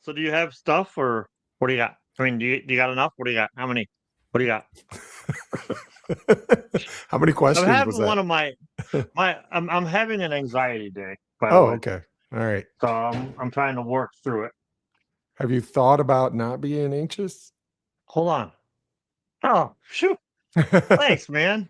So do you have stuff, or what do you got? I mean, do you got enough? What do you got? How many? What do you got? How many I'm questions was having that? one of I'm having an anxiety day, by the Oh, way. okay. All right. So I'm trying to work through it. Have you thought about not being anxious? Hold on. Oh, shoot. Thanks, man.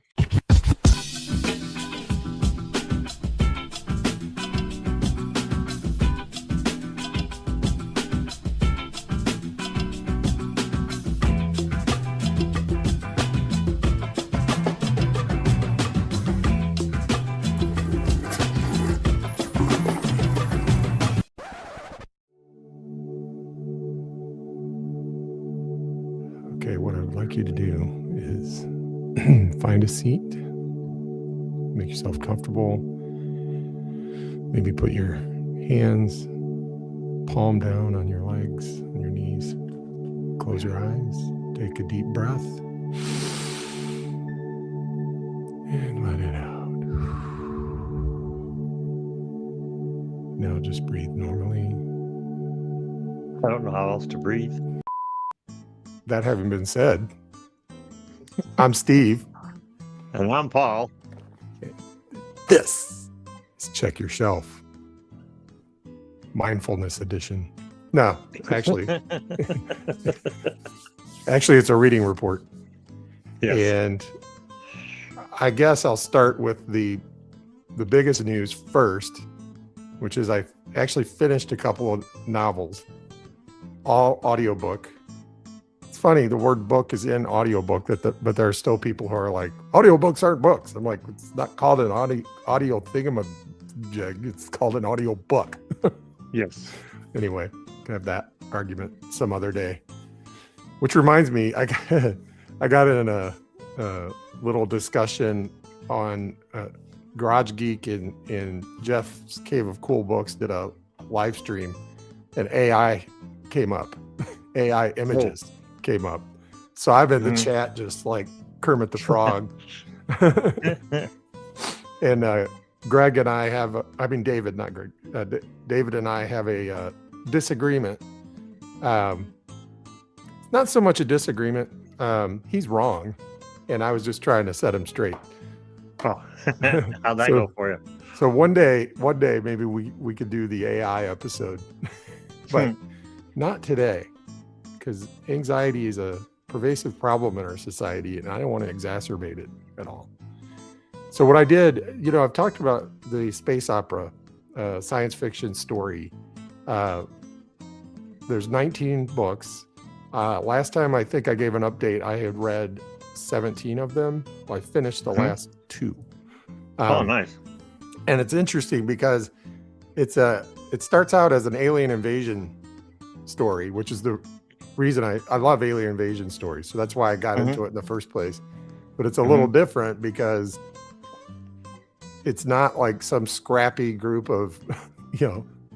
Okay, what I would like you to do is find a seat, make yourself comfortable. Maybe put your hands palm down on your legs, on your knees. Close your eyes, take a deep breath, and let it out. Now just breathe normally. I don't know how else to breathe. That having been said, I'm Steve. And I'm Paul. This is Check Your Shelf. Mindfulness edition. No, actually it's a reading report. Yes. And I guess I'll start with the biggest news first, which is I actually finished a couple of novels, all audiobook. It's funny, the word book is in audiobook, but there are still people who are like, audiobooks aren't books. I'm like, it's not called an audio thingamajig. It's called an audio book. Yes. Anyway, can have that argument some other day. Which reminds me, I got in a little discussion on Garage Geek and Jeff's Cave of Cool Books did a live stream, and AI came up. AI images came up. So I'm in the chat just like Kermit the Frog. And Greg and I have, David, not Greg. David and I have a disagreement. Not so much a disagreement. He's wrong, and I was just trying to set him straight. Oh, how'd that go for you? So one day, maybe we could do the AI episode, but not today, because anxiety is a pervasive problem in our society, and I don't want to exacerbate it at all. So what I did, I've talked about the space opera, science fiction story. There's 19 books. Last time I think I gave an update, I had read 17 of them. I finished the last 2. Oh, nice. And it's interesting because it starts out as an alien invasion story, which is the reason I love alien invasion stories. So that's why I got into it in the first place. But it's a little different because it's not like some scrappy group of,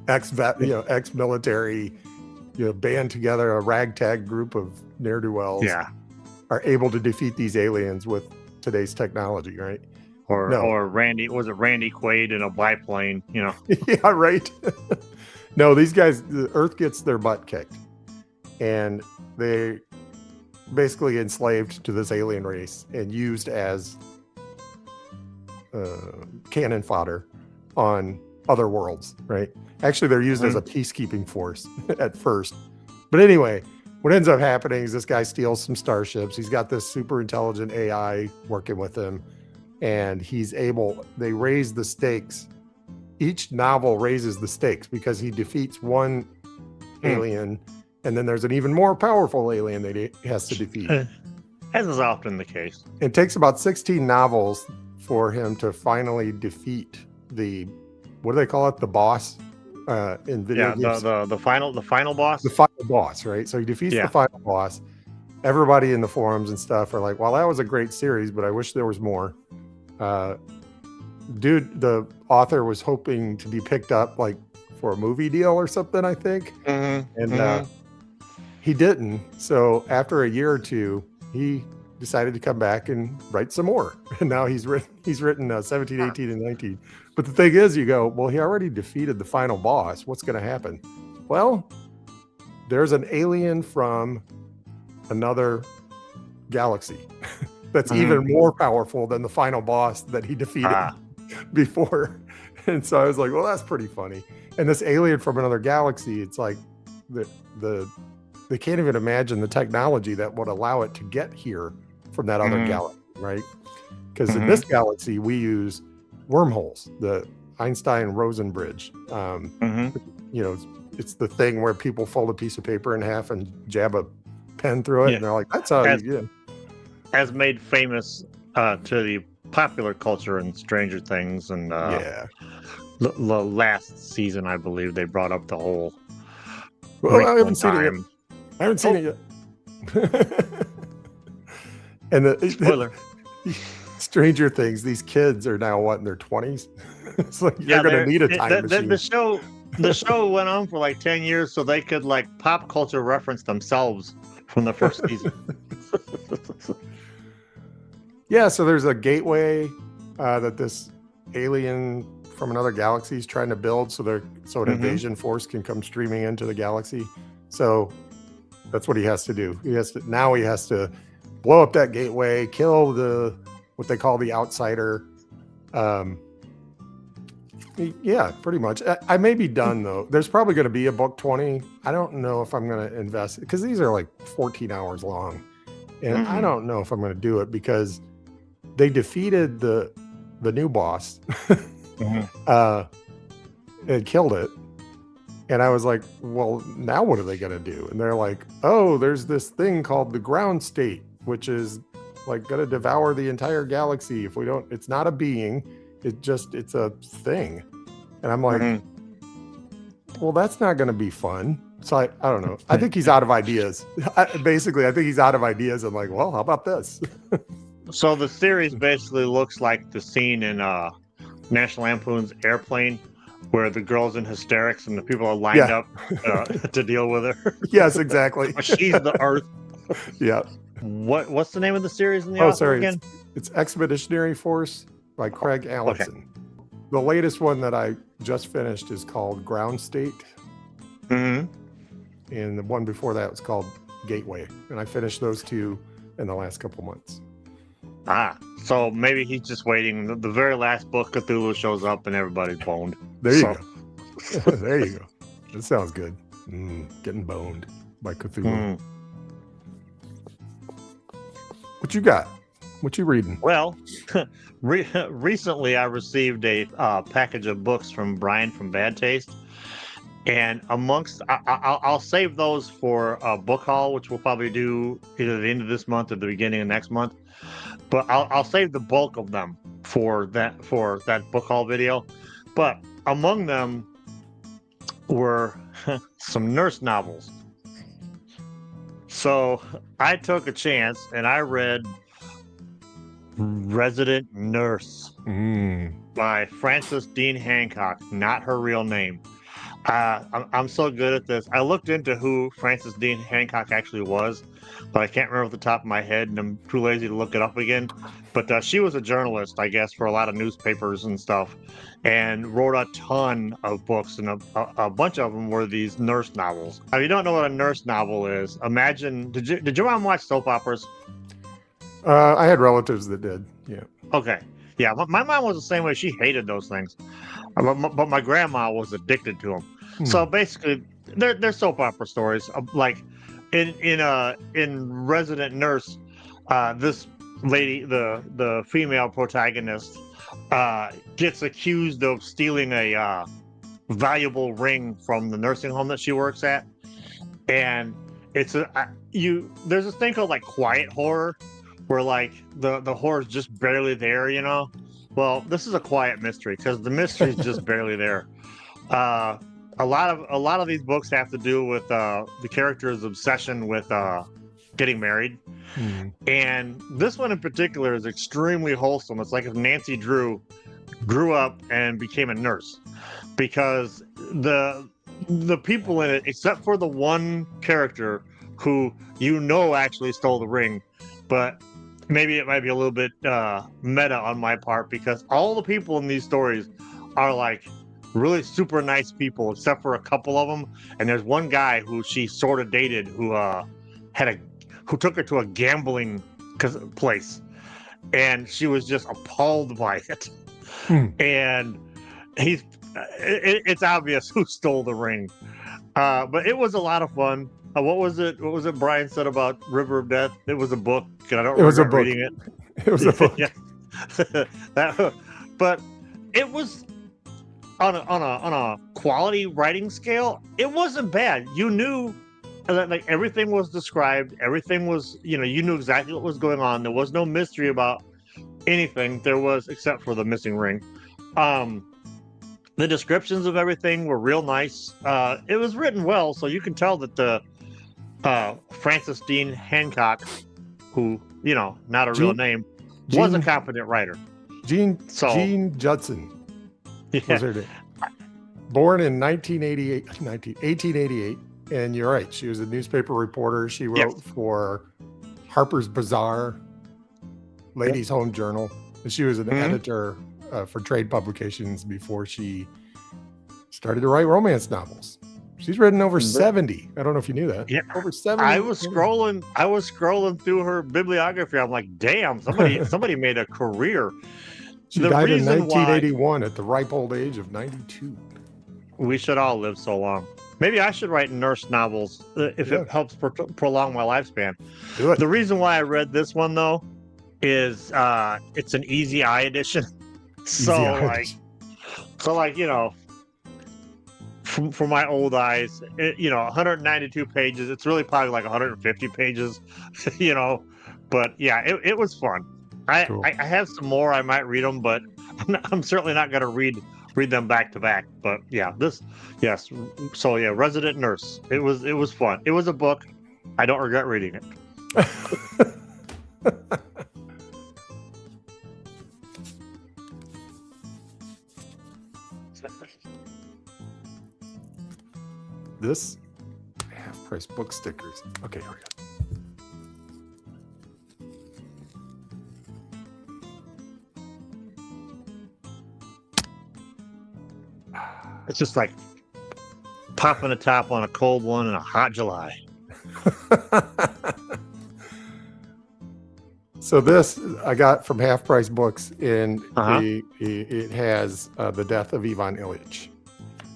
ex-military, band together, a ragtag group of ne'er-do-wells are able to defeat these aliens with today's technology, right? Or Randy Quaid in a biplane, Yeah, right. No, these guys, the Earth gets their butt kicked, and they basically enslaved to this alien race and used as cannon fodder on other worlds, right? Actually, they're used as a peacekeeping force at first. But anyway, what ends up happening is this guy steals some starships. He's got this super intelligent AI working with him, and they raise the stakes. Each novel raises the stakes because he defeats one alien, and then there's an even more powerful alien that he has to defeat. As is often the case. It takes about 16 novels for him to finally defeat what do they call it? The boss in video games. The final boss. The final boss, right? So he defeats the final boss. Everybody in the forums and stuff are like, "Well, that was a great series, but I wish there was more." The author was hoping to be picked up like for a movie deal or something, I think, and he didn't. So after a year or two, he decided to come back and write some more. And now he's written 17, 18, and 19. But the thing is, you go, well, he already defeated the final boss. What's going to happen? Well, there's an alien from another galaxy that's even more powerful than the final boss that he defeated before. And so I was like, well, that's pretty funny. And this alien from another galaxy, it's like they can't even imagine the technology that would allow it to get here from that other galaxy, right? Because in this galaxy, we use wormholes, the Einstein-Rosen bridge. You know, it's the thing where people fold a piece of paper in half and jab a pen through it, and they're like, "That's how you do." As made famous to the popular culture in Stranger Things, and the last season, I believe they brought up the whole. Well, I haven't seen it yet. I haven't seen it yet. And the spoiler. Stranger Things, these kids are now in their 20s. It's like they're going to need a time machine. The show went on for like 10 years so they could like pop culture reference themselves from the first season. Yeah, so there's a gateway that this alien from another galaxy is trying to build so an invasion force can come streaming into the galaxy. So that's what he has to do. He has to blow up that gateway, kill what they call the outsider. Yeah, pretty much. I may be done though. There's probably going to be a book 20. I don't know if I'm going to invest, because these are like 14 hours long, and I don't know if I'm going to do it because they defeated the new boss and killed it. And I was like, well, now what are they going to do? And they're like, oh, there's this thing called the ground state, which is like going to devour the entire galaxy. If we don't, it's not a being, it's a thing. And I'm like, well, that's not going to be fun. So I don't know. I think he's out of ideas. I think he's out of ideas. I'm like, well, how about this? So the series basically looks like the scene in National Lampoon's Airplane, where the girl's in hysterics and the people are lined up to deal with her. Yes, exactly. She's the Earth. Yeah. What's the name of the series in the author again? It's Expeditionary Force by Craig Allison. Okay. The latest one that I just finished is called Ground State. And the one before that was called Gateway. And I finished those two in the last couple months. So maybe he's just waiting. The very last book, Cthulhu shows up and everybody's boned. There you go. There you go. That sounds good. Getting boned by Cthulhu. What you got? What you reading? Well, recently I received a package of books from Brian from Bad Taste. And I'll save those for a book haul, which we'll probably do either the end of this month or the beginning of next month. But I'll save the bulk of them for that book haul video. But among them were some nurse novels. So I took a chance and I read Resident Nurse by Frances Dean Hancock, not her real name. I'm so good at this. I looked into who Frances Dean Hancock actually was, but I can't remember off the top of my head, and I'm too lazy to look it up again. But she was a journalist, I guess, for a lot of newspapers and stuff, and wrote a ton of books, and a bunch of them were these nurse novels. If you don't know what a nurse novel is, imagine, did your mom watch soap operas? I had relatives that did, yeah. Okay. Yeah, my mom was the same way. She hated those things. But my grandma was addicted to them. So basically, they're soap opera stories. Like in Resident Nurse, this lady, the female protagonist, gets accused of stealing a valuable ring from the nursing home that she works at, and it's there's this thing called like quiet horror, where like the horror is just barely there, you know. Well, this is a quiet mystery because the mystery is just barely there. A lot of these books have to do with the character's obsession with getting married, and this one in particular is extremely wholesome. It's like if Nancy Drew grew up and became a nurse, because the people in it, except for the one character who actually stole the ring, but maybe it might be a little bit meta on my part, because all the people in these stories are like really super nice people, except for a couple of them. And there's one guy who she sort of dated who took her to a gambling place, and she was just appalled by it. And it's obvious who stole the ring. But it was a lot of fun. What was it? What was it Brian said about River of Death? It was a book, and I don't remember reading it. It was a book. Yeah. But it was on a quality writing scale. It wasn't bad. You knew that like everything was described. Everything was, you knew exactly what was going on. There was no mystery about anything. There was, except for the missing ring. The descriptions of everything were real nice. It was written well, so you can tell that the Francis Dean Hancock, who, not a real name, was a competent writer. Jean Judson was her name. Born in 1888, and you're right, she was a newspaper reporter. She wrote for Harper's Bazaar, Ladies' Home Journal, and she was an editor for trade publications before she started to write romance novels. She's written over 70. I don't know if you knew that. Yeah, over 70. I was scrolling through her bibliography. I'm like, damn, somebody made a career. She died in 1981 at the ripe old age of 92. We should all live so long. Maybe I should write nurse novels if it helps prolong my lifespan. Do it. The reason why I read this one though is it's an Easy Eye edition. So for my old eyes, 192 pages. It's really probably like 150 pages, But yeah, it was fun. Cool. I have some more. I might read them, but I'm certainly not going to read them back to back. But yeah, So yeah, Resident Nurse. It was fun. It was a book. I don't regret reading it. This half-price book stickers. Okay, here we go. It's just like popping a top on a cold one in a hot July. So this I got from Half Price Books, and it has The Death of Ivan Ilyich.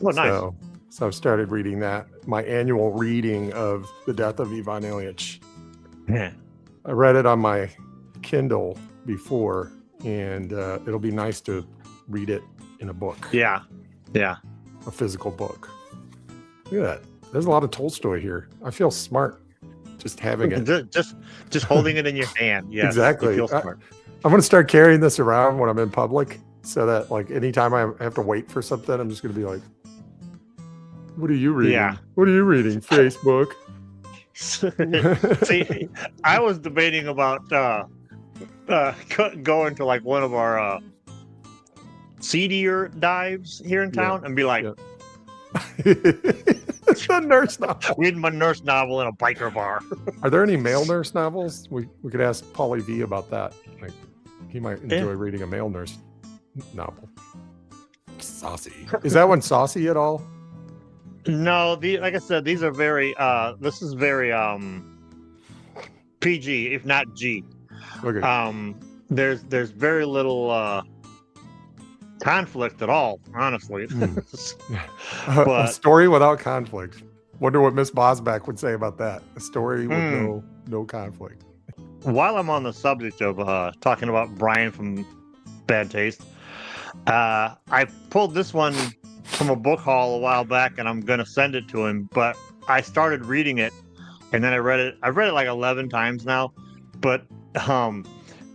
Oh, nice. So I've started reading that. My annual reading of The Death of Ivan Ilyich. Yeah. I read it on my Kindle before, and it'll be nice to read it in a book. Yeah. Yeah. A physical book. Look at that. There's a lot of Tolstoy here. I feel smart just having it. Just holding it in your hand. Yes, exactly. You feel smart. I'm going to start carrying this around when I'm in public, so that like anytime I have to wait for something, I'm just going to be like, what are you reading? Yeah. What are you reading? Facebook. See, I was debating about going to like one of our seedier dives here in town and be like, it's a nurse novel. Reading my nurse novel in a biker bar. Are there any male nurse novels? We could ask Paulie V about that. Like, he might enjoy reading a male nurse novel. Saucy. Is that one saucy at all? No, like I said, these are very. This is very PG, if not G. Okay. There's very little conflict at all, honestly. A story without conflict. Wonder what Miss Bosback would say about that. A story with no conflict. While I'm on the subject of talking about Brian from Bad Taste, I pulled this one from a book haul a while back, and I'm going to send it to him. But I started reading it, and then I read it. I've read it like 11 times now, but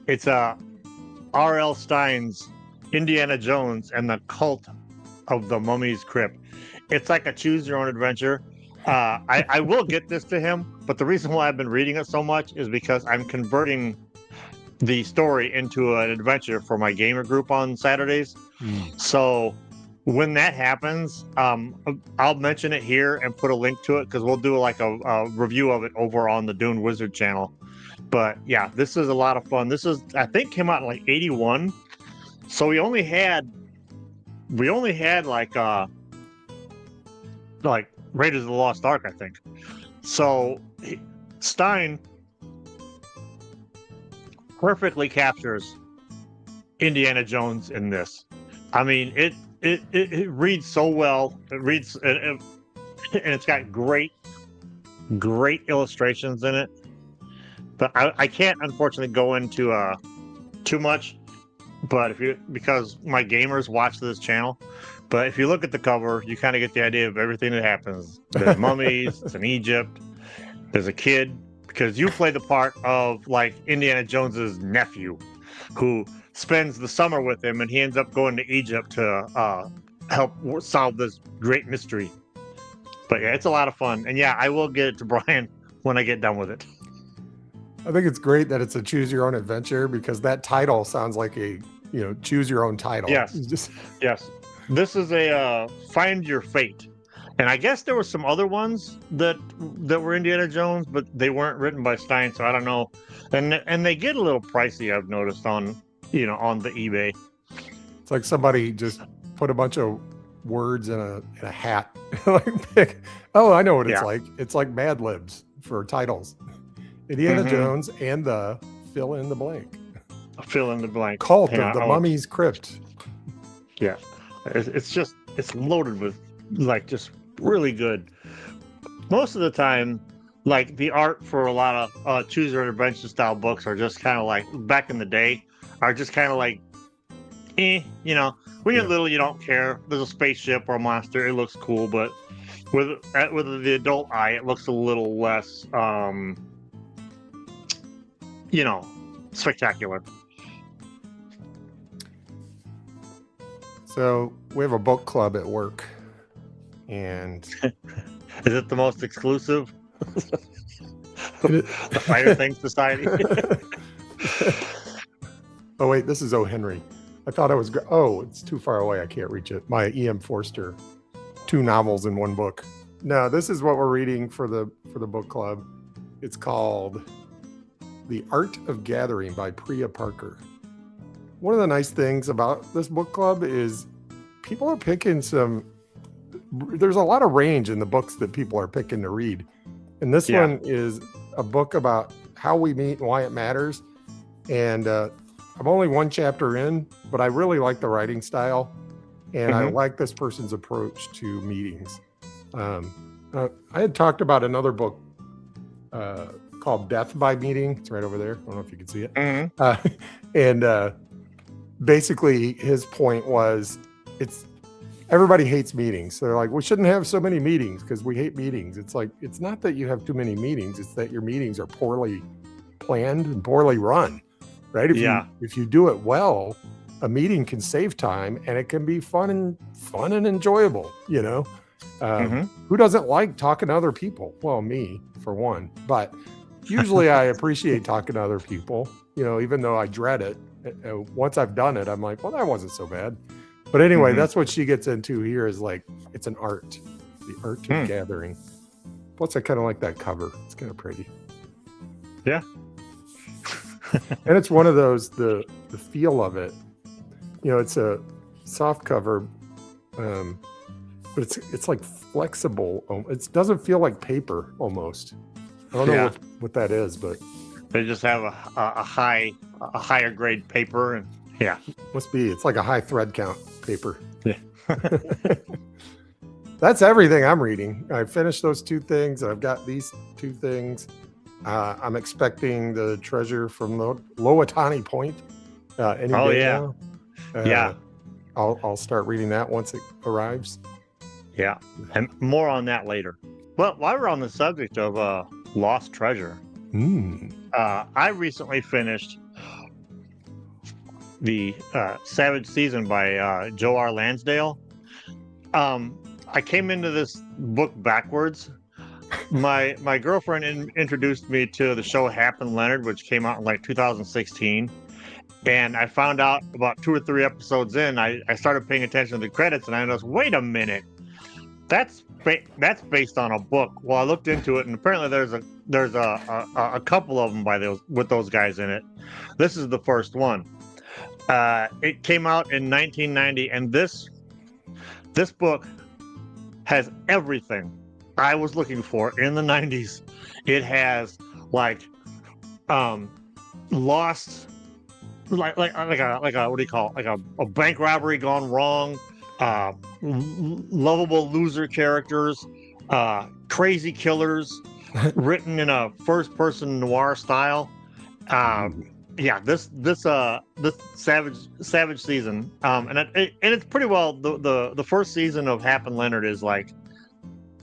it's R.L. Stein's Indiana Jones and the Cult of the Mummy's Crypt. It's like a choose your own adventure. I will get this to him, but the reason why I've been reading it so much is because I'm converting the story into an adventure for my gamer group on Saturdays. So when that happens, I'll mention it here and put a link to it, because we'll do like a review of it over on the Dune Wizard channel. But yeah, this is a lot of fun. This is, I think, came out in like 81. So we only had we only had like Raiders of the Lost Ark, I think. So Stein perfectly captures Indiana Jones in this. I mean, it reads so well. It reads and it's got great illustrations in it. But I can't unfortunately go into too much. But because my gamers watch this channel, but if you look at the cover, you kind of get the idea of everything that happens. There's mummies. It's in Egypt. There's a kid, because you play the part of like Indiana Jones's nephew, who spends the summer with him, and he ends up going to Egypt to help solve this great mystery. But yeah, it's a lot of fun, and yeah, I will get it to Brian when I get done with it. I think it's great that it's a choose your own adventure, because that title sounds like a choose your own title. Yes. Yes. This is a find your fate. And I guess there were some other ones that were Indiana Jones, but they weren't written by Stein, so I don't know. And they get a little pricey, I've noticed on the eBay. It's like somebody just put a bunch of words in a hat. I know what it's like. It's like Mad Libs for titles. Indiana Jones and the fill in the blank. Fill in the blank. Cult of the Mummy's Crypt. Yeah. It's loaded with just really good. Most of the time, like the art for a lot of choose your own adventure style books are just kind of like back in the day are just kind of like, when you're little, you don't care. There's a spaceship or a monster. It looks cool, but with the adult eye, it looks a little less, spectacular. So we have a book club at work, and is it the most exclusive? The Fire Things Society. Oh wait, this is O. Henry. I thought I was. Oh, it's too far away. I can't reach it. My E.M. Forster, 2 novels in 1 book. No, this is what we're reading for the book club. It's called The Art of Gathering by Priya Parker. One of the nice things about this book club is people are picking there's a lot of range in the books that people are picking to read. And this one is a book about how we meet and why it matters. And I'm only 1 chapter in, but I really like the writing style. And I like this person's approach to meetings. I had talked about another book called Death by Meeting. It's right over there. I don't know if you can see it. And basically his point was everybody hates meetings. So they're like, we shouldn't have so many meetings because we hate meetings. It's like, it's not that you have too many meetings. It's that your meetings are poorly planned and poorly run, right? If you do it well, a meeting can save time and it can be fun and enjoyable, Who doesn't like talking to other people? Well, me for one, but usually I appreciate talking to other people, even though I dread it. Once I've done it, I'm like, well, that wasn't so bad. But anyway, that's what she gets into here is like, it's an art, the art of gathering. Plus I kind of like that cover. It's kind of pretty. Yeah. And it's one of those, the feel of it, it's a soft cover, but it's like flexible. It doesn't feel like paper almost. I don't know what that is, but they just have a higher grade paper, and must be. It's like a high thread count paper. Yeah. That's everything I'm reading. I finished those 2 things, and I've got these 2 things. I'm expecting the treasure from Loatani Point any day now. I'll start reading that once it arrives. Yeah, and more on that later. Well, while we're on the subject of lost treasure, I recently finished the Savage Season by Joe R. Lansdale. I came into this book backwards. My girlfriend introduced me to the show Hap and Leonard, which came out in like 2016. And I found out about 2 or 3 episodes in, I started paying attention to the credits, and I noticed, wait a minute, that's based on a book. Well, I looked into it, and apparently there's a couple of them with those guys in it. This is the first one. It came out in 1990, and this This book has everything I was looking for in the 90s. It has like lost like a what do you call it? Like a bank robbery gone wrong, lovable loser characters, crazy killers, written in a first person noir style. Yeah, this Savage season, and it's pretty well the first season of Hap and Leonard is like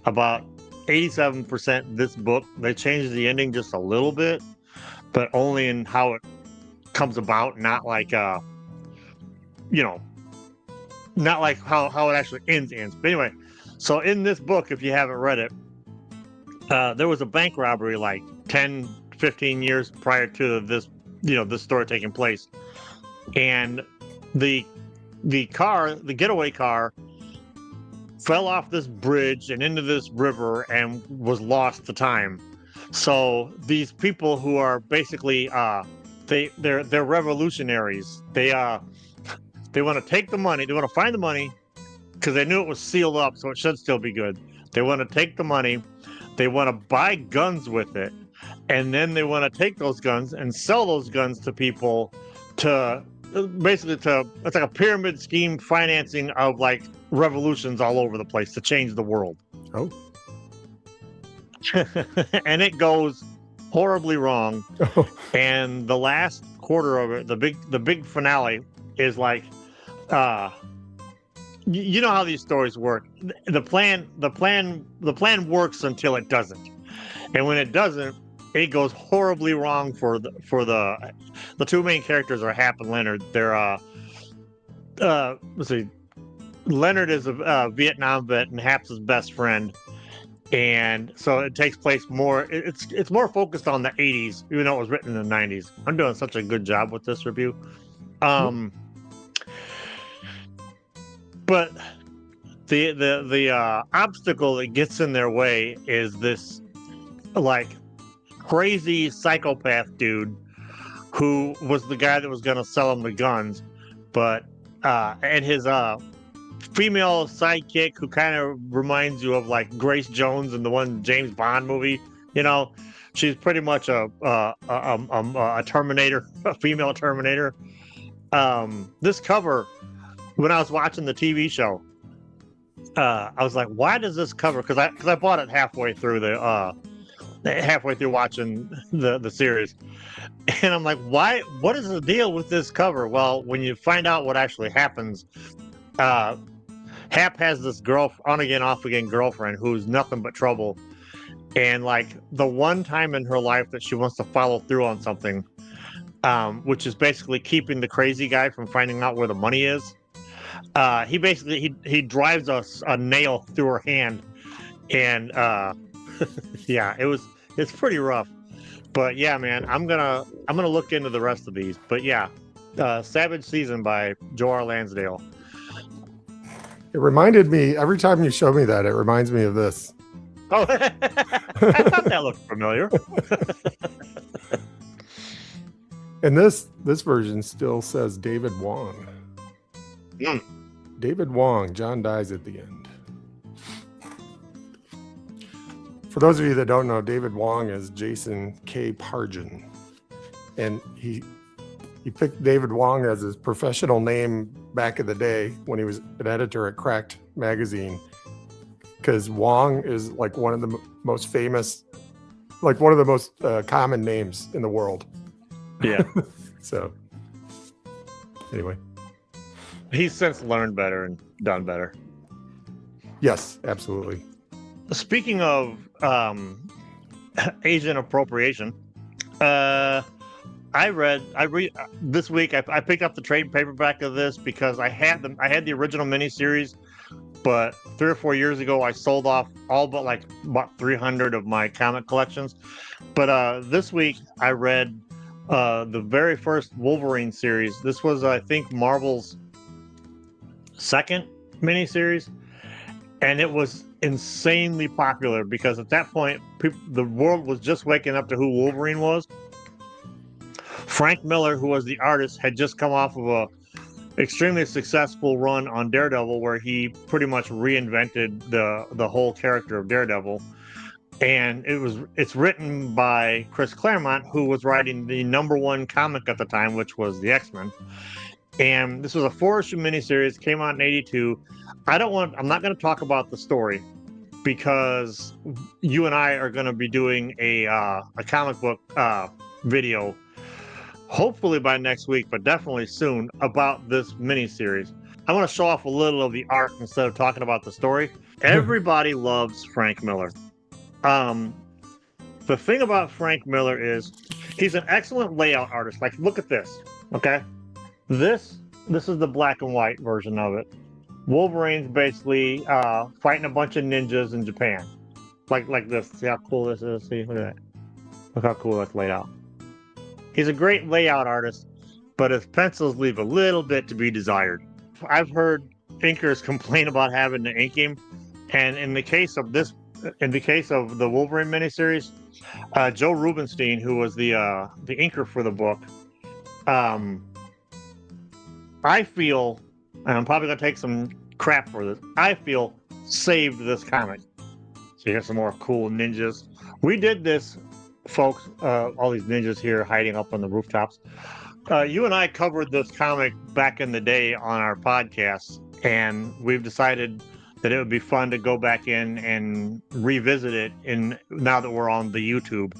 about 87% this book. They changed the ending just a little bit, but only in how it comes about, not like not like how it actually ends. But anyway, so in this book, if you haven't read it, there was a bank robbery like 10, 15 years prior to this, this story taking place. And the getaway car fell off this bridge and into this river and was lost to time. So these people who are basically they're revolutionaries. They want to take the money. They want to find the money because they knew it was sealed up, so it should still be good. They want to take the money. They want to buy guns with it, and then they want to take those guns and sell those guns to people to basically it's like a pyramid scheme financing of like revolutions all over the place to change the world. Oh. And it goes horribly wrong. And the last quarter of it, the big finale is like you know how these stories work. The plan works until it doesn't. And when it doesn't, it goes horribly wrong for the two main characters are Hap and Leonard. They're let's see, Leonard is a Vietnam vet and Hap's his best friend, and so it takes place more. It's more focused on the 80s, even though it was written in the 90s. I'm doing such a good job with this review. But the obstacle that gets in their way is this like crazy psychopath dude who was the guy that was going to sell him the guns, but and his female sidekick who kind of reminds you of like Grace Jones in the one James Bond movie. She's pretty much a Terminator, a female Terminator. This cover, when I was watching the TV show, I was like, why does this cover? Because I bought it halfway through watching the series, and I'm like, why? What is the deal with this cover? Well, when you find out what actually happens, Hap has this on again, off again girlfriend who's nothing but trouble, and like the one time in her life that she wants to follow through on something, which is basically keeping the crazy guy from finding out where the money is. He basically he drives a nail through her hand, and yeah, it's pretty rough. But yeah, man, I'm gonna look into the rest of these. But yeah, Savage Season by Joe R. Lansdale. It reminded me, every time you show me that, it reminds me of this. Oh, I thought that looked familiar. And this version still says David Wong. David Wong, John dies at the end. For those of you that don't know, David Wong is Jason K. Pargin. And he picked David Wong as his professional name back in the day when he was an editor at Cracked magazine, because Wong is like one of the most famous, like one of the most common names in the world. Yeah. So anyway, he's since learned better and done better. Yes, absolutely. Speaking of Asian appropriation, I read this week. I picked up the trade paperback of this because I had the original miniseries, but 3 or 4 years ago I sold off all but like about 300 of my comic collections. But this week I read the very first Wolverine series. This was, I think, Marvel's second miniseries, and it was insanely popular because at that point the world was just waking up to who Wolverine was. Frank Miller, who was the artist, had just come off of extremely successful run on Daredevil, where he pretty much reinvented the whole character of Daredevil. And it's written by Chris Claremont, who was writing the #1 comic at the time, which was the X-Men. And this was a 4-issue miniseries, came out in '82. I'm not going to talk about the story because you and I are going to be doing a comic book video, hopefully by next week, but definitely soon, about this miniseries. I want to show off a little of the art instead of talking about the story. Everybody loves Frank Miller. The thing about Frank Miller is he's an excellent layout artist. Like, look at this, okay? This is the black and white version of it. Wolverine's basically fighting a bunch of ninjas in Japan. Like this. See how cool this is? See, look at that. Look how cool that's laid out. He's a great layout artist, but his pencils leave a little bit to be desired. I've heard inkers complain about having to ink him, and in the case of the Wolverine miniseries, Joe Rubinstein, who was the inker for the book, I feel, and I'm probably gonna take some crap for this, I feel saved this comic. So you got some more cool ninjas. We did this, folks, all these ninjas here hiding up on the rooftops. You and I covered this comic back in the day on our podcast, and we've decided that it would be fun to go back in and revisit it now that we're on the YouTube.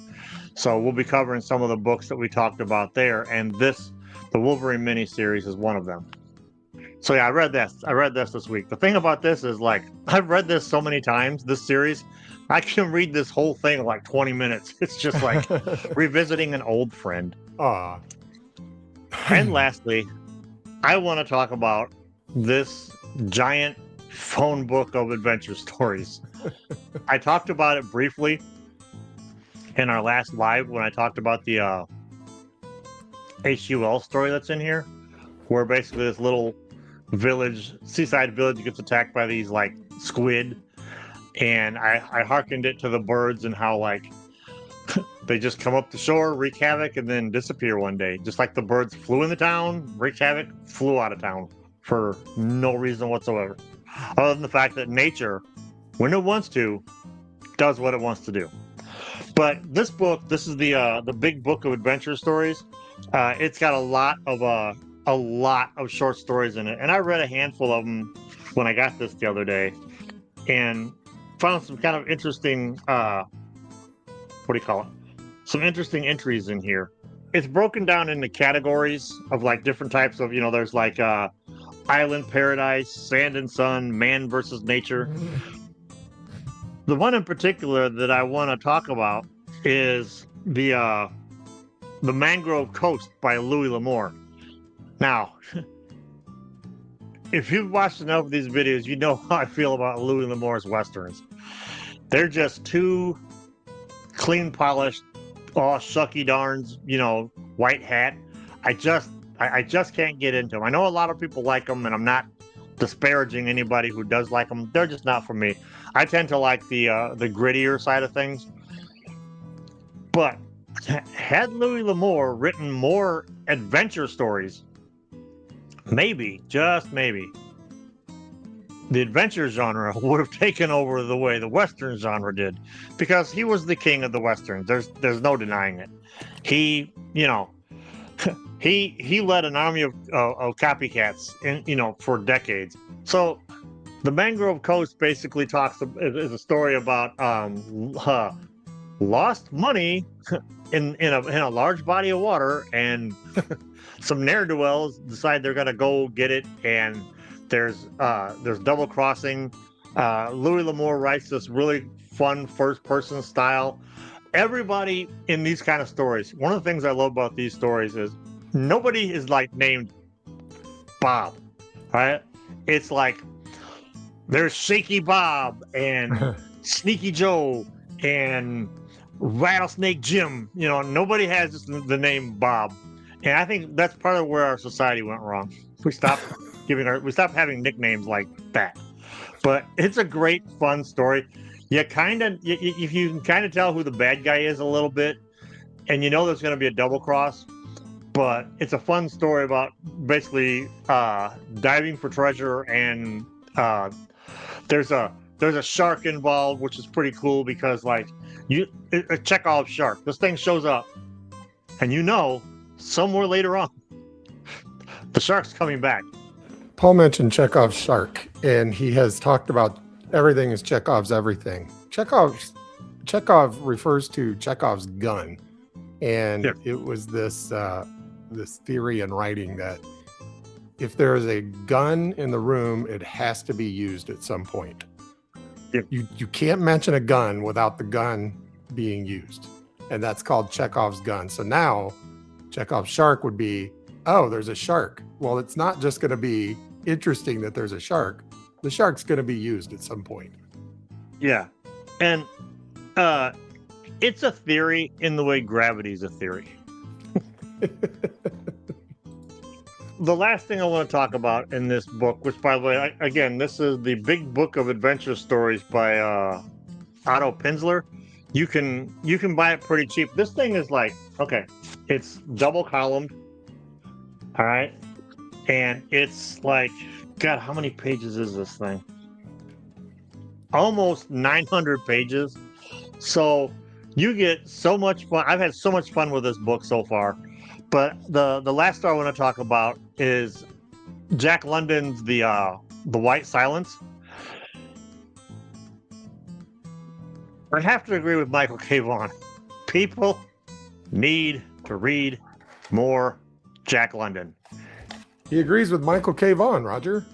So we'll be covering some of the books that we talked about there, and the Wolverine miniseries is one of them. So yeah, I read this week. The thing about this is, like, I've read this so many times, this series, I can read this whole thing in like 20 minutes. It's just like revisiting an old friend. And lastly, I want to talk about this giant phone book of adventure stories. I talked about it briefly in our last live when I talked about the HUL story that's in here, where basically this little seaside village gets attacked by these like squid, and I hearkened it to the birds and how like they just come up the shore, wreak havoc, and then disappear one day. Just like the birds flew in the town, wreaked havoc, flew out of town for no reason whatsoever. Other than the fact that nature, when it wants to, does what it wants to do. But this book, this is the big book of adventure stories. It's got a lot of short stories in it, and I read a handful of them when I got this the other day, and found some kind of interesting some interesting entries in here. It's broken down into categories of like different types of, there's like Island Paradise, Sand and Sun, Man versus Nature. The one in particular that I want to talk about is the Mangrove Coast by Louis L'Amour. Now, if you've watched enough of these videos, you know how I feel about Louis L'Amour's westerns. They're just too clean polished, all shucky darns, white hat. I just can't get into them. I know a lot of people like them, and I'm not disparaging anybody who does like them. They're just not for me. I tend to like the grittier side of things. But had Louis L'Amour written more adventure stories, maybe, just maybe, the adventure genre would have taken over the way the Western genre did, because he was the king of the Westerns. There's no denying it. He led an army of copycats for decades. So the Mangrove Coast basically is a story about lost money in a large body of water, and some ne'er-do-wells decide they're gonna go get it, and there's double crossing. Louis L'Amour writes this really fun first-person style. Everybody in these kind of stories, one of the things I love about these stories is nobody is like named Bob, right? It's like there's Shaky Bob and Sneaky Joe and Rattlesnake Jim. Nobody has just the name Bob, and I think that's part of where our society went wrong. We stopped having nicknames like that. But it's a great, fun story. You can kind of tell who the bad guy is a little bit, and there's going to be a double cross. but it's a fun story about basically diving for treasure, and there's a shark involved, which is pretty cool because like a Chekhov shark. This thing shows up, and somewhere later on, the shark's coming back. Paul mentioned Chekhov's shark, and he has talked about everything is Chekhov's everything. Chekhov refers to Chekhov's gun, and it was this theory in writing that if there is a gun in the room, it has to be used at some point. Yep. You can't mention a gun without the gun being used, and that's called Chekhov's gun. So now Chekhov's shark would be, oh, there's a shark. Well, it's not just going to be interesting that there's a shark. The shark's going to be used at some point. Yeah, and it's a theory in the way gravity's a theory. The last thing I want to talk about in this book, which by the way, again, this is the Big Book of Adventure Stories by Otto Penzler. You can buy it pretty cheap. This thing is like, okay, it's double columned, all right, and it's like, God, how many pages is this thing? Almost 900 pages. So you get so much fun. I've had so much fun with this book so far. But the last story I want to talk about is Jack London's The White Silence. I have to agree with Michael K. Vaughan. People need to read more Jack London. He agrees with Michael K. Vaughan, Roger.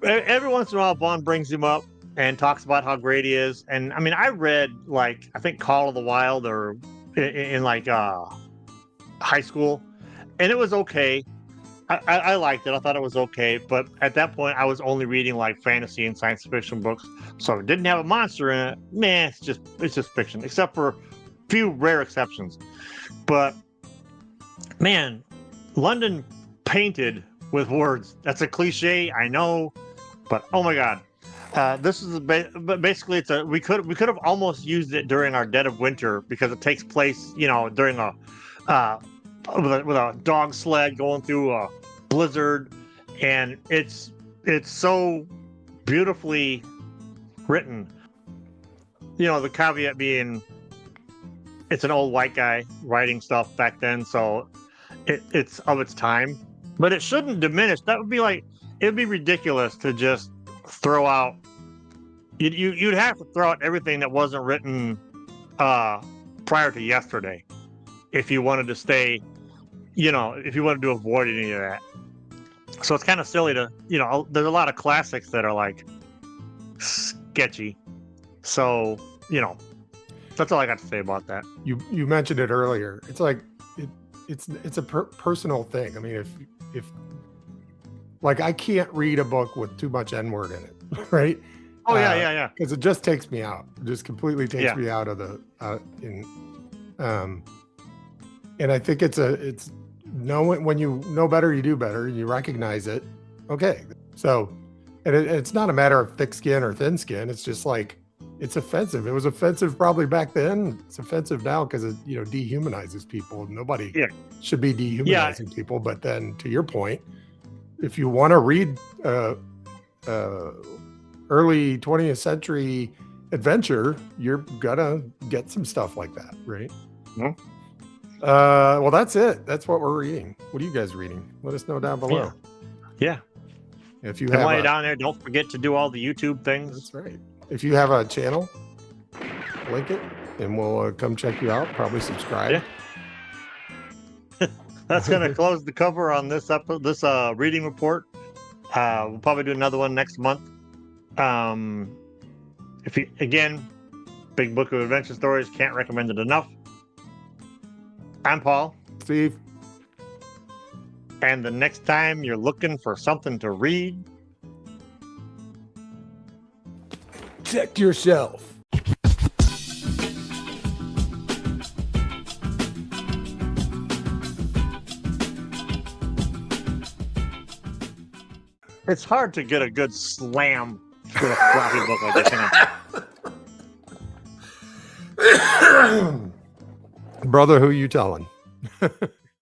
Every once in a while, Vaughn brings him up and talks about how great he is. And I mean, I read I think Call of the Wild or in high school, and it was okay. I liked it. I thought it was okay. But at that point, I was only reading like fantasy and science fiction books. So if it didn't have a monster in it, man, it's just fiction, except for a few rare exceptions. But man, London painted with words. That's a cliche, I know, but oh my God. This is basically we could have almost used it during our dead of winter because it takes place, during with a dog sled going through a blizzard, and it's so beautifully written. The caveat being it's an old white guy writing stuff back then, so it's of its time, but it shouldn't diminish. That would be it'd be ridiculous to just throw out. You'd have to throw out everything that wasn't written prior to yesterday if you wanted to stay, if you wanted to avoid any of that. So it's kind of silly to, there's a lot of classics that are like sketchy. So, that's all I got to say about that. You mentioned it earlier. It's like it's a personal thing. I mean, if like I can't read a book with too much N-word in it, right? Oh yeah. Because it just takes me out. It just completely takes me out of the and I think it's when you know better, you do better, and you recognize it. Okay, so and it's not a matter of thick skin or thin skin. It's just like it's offensive. It was offensive probably back then. It's offensive now because it dehumanizes people. Nobody should be dehumanizing people. But then, to your point, if you want to read early 20th century adventure, you're gonna get some stuff like that, right? Mm-hmm. Well, that's it. That's what we're reading. What are you guys reading? Let us know down below. Yeah. If you while you're down there, don't forget to do all the YouTube things. That's right. If you have a channel, link it, and we'll come check you out. Probably subscribe. Yeah. That's gonna close the cover on this reading report. We'll probably do another one next month. Big Book of Adventure Stories, can't recommend it enough. I'm Paul. Steve. And the next time you're looking for something to read, check yourself. It's hard to get a good slam with a floppy book like this. Brother, who you telling?